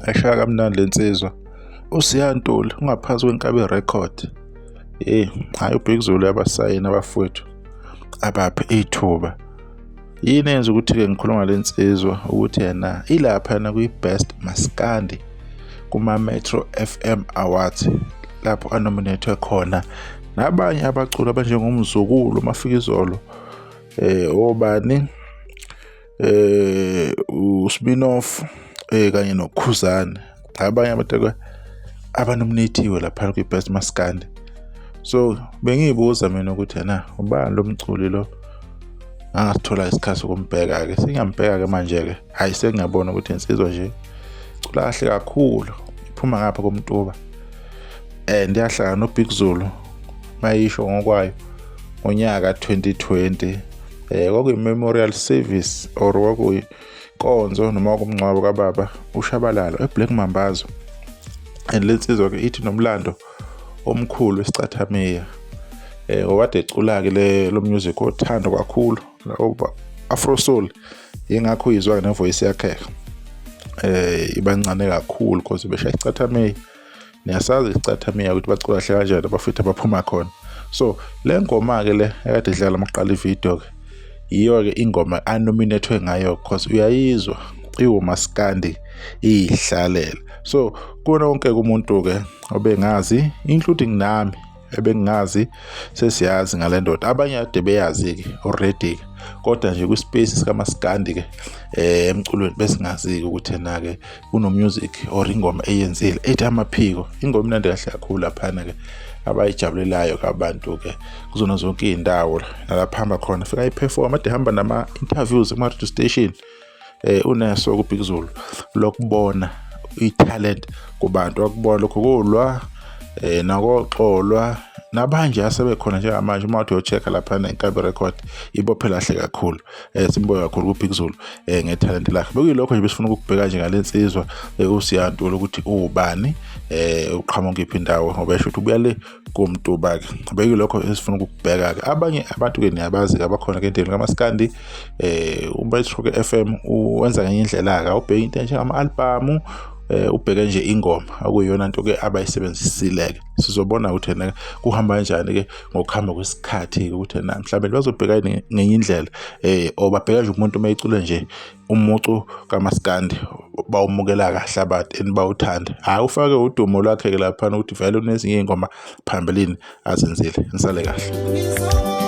Ayishaya kamnandi lensizwa. USiyantuli ungaphansi kwenkabi record. Hayi uBig Zulu yabasayini abafowethu abaphi ithuba. Yini yenza ukuthi-ke ngikhuluma lensizwa ukuthi yena ilapha yena kwi-Best Maskandi kuma-Metro FM Awards lapho anominate khona nabanye abaculi abanjengomzukulu Mafikizolo, obani, uSminoff, kanye noKhuzani. Abanye abantu abanominatiwe lapha kwi-Best Maskandi. So bengiyibuza mina ukuthi yena ubani lo mculi lo, angasithola isikhathi sokumbheka-ke. Sengiyambheka-ke manje-ke, hayi sengiyabona ukuthi insizwa nje icula kahle kakhulu, iphuma ngapha komtuba. Ndiyahlala noBig Zulu mayisho ngokwayo ngonyaka 2020, kwakuyi-memorial service or kwakuyinkonzo noma kumngcwabo kababa uShabalala eBlack Mambazo. And lensizwa-ke ithi nomlando omkhulu esicathamiya, owade ecula-ke lo music othandwa kakhulu, Afro Soul. Yingakho uyizwa-ke nevoice yakhe ibancane kakhulu because beshaya isicathamiya. Niyasazi isicathamiya ukuthi bacula kahle kanjani abafethu abaphuma khona. So le ngoma-ke le ekade idlala maqala ividiyo-ke yiyo-ke ingoma anominatwe ngayo because uyayizwa iwumaskandi iyihlalela. So kuwona wonke umuntu-ke obengazi, including nami ebengazi sesiyazi ngale ndoda, abanye ade beyazi-ke already, kodwa nje kwispace sikamaskandi-ke emculweni besingazi-ke ukuthi yena-ke kunomusic or ingoma eyenzile ethi Amaphiko. Ingoma imnandi kahle kakhulu laphana-ke abayijabulelayo-ke abantu-ke kuzona zonke iy'ndawo nalapha hamba khona fika iperform, ade hamba nama-interviews kuma-radio station. Uneso kuBig Zulu lokubona i-talent kubantu, wakubona lokho kulwa nakoxolwa nabanje asebekhona njengamanje. Uma uthi uyo-check-a laphana inkabi record ibophe lahle kakhulu. Simboya kakhulu kuBig Zulu ngethalent lakhe. Bekuyilokho nje besifuna ukubheka nje ngalensizwa uSiyantuli ukuthi ubani, uqhamuka kuyiphi indawo ngoba esho ukuthi ubuya le kumtuba-ke. Bekuyilokho esifuna ukubheka-ke. Abanye abantu-ke niyabazi-ke abakhona endlini kamaskandi. uMetro FM wenza ngenye indlela-ke, ubheka into njengama-album, ubheke nje ingoma okuyiyona nto-ke abayisebenzisile-ke. Sizobona ukuthi yena kuhamba kanjani-ke ngokuhamba kwesikhathi ukuthi yena mhlawumbe bazobheka ngenye indlela, babheka nje umuntu mayicule nje umucu kamaskandi bawumukela kahle abantu bawuthanda. Hayi ufake udumo lwakhe-ke laphana ukuthi vele unezinye iy'ngoma phambilini azenzile. Nisale kahle.